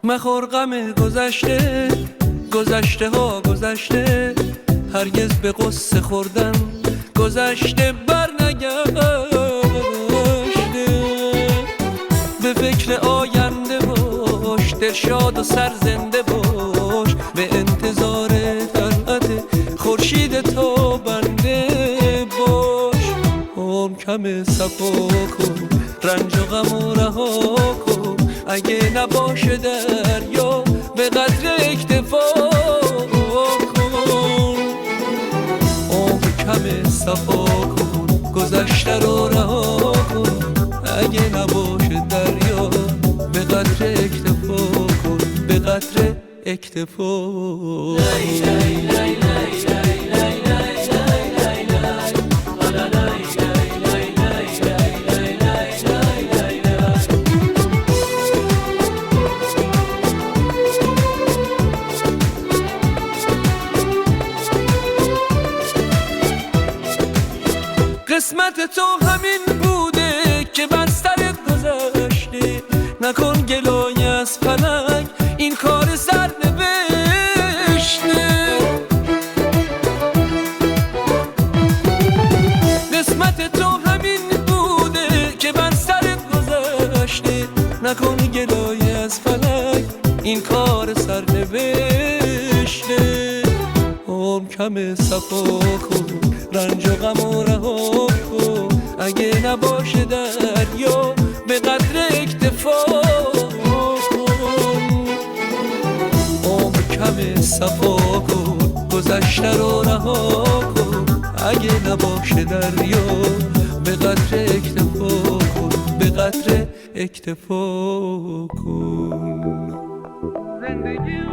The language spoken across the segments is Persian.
مخور غم گذشته، گذشته ها گذشته، هرگز به قصه خوردن گذشته بر نگشته. به فکر آینده باش، دل شاد و سرزنده باش، به انتظار طلعت خورشید تابنده باش. عمر کم صفا کن، رنج و غم و رها کن، اگه نباشه دریا به قدر اکتفا کن. عمر کم صفا کن، گذشته رو رها کن، اگه نباشه دریا به قدر اکتفا کن، به قدر اکتفا. قسمت تو همین بوده که بر سرت گذشته، نکن گلای از فلک، این کار سر نوشته. قسمت تو همین بوده که بر سرت گذشته، نکن گلای از فلک، این کار سر نوشته. عمر کم صفا کن، رنج و غم و رها کن، اگه نباشه دریا به قدر اکتفا کن. عمر کم صفا کن، گذشته رو رها کن، اگه نباشه دریا به قدر اکتفا کن، به قدر اکتفا کن. زندگی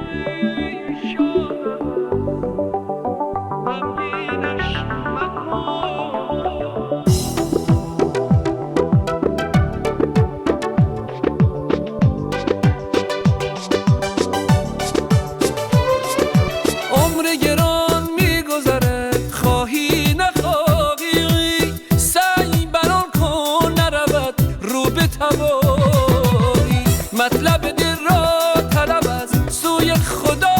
مطلب دل را طلب از سوی خدا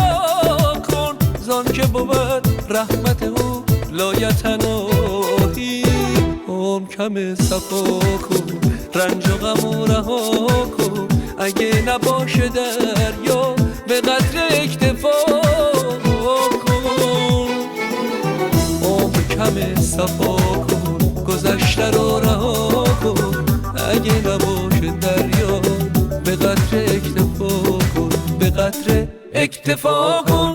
کن، زان که بود رحمت او لایتناهی. عمر کم صفا کن، رنج و غم و رها کن، اگه نباشه دریا به قدر اکتفا کن. عمر کم صفا کن، گذشته رو رها کن، اگه نباشه دریا به قدر اکتفا کن، به قدر اکتفا کن.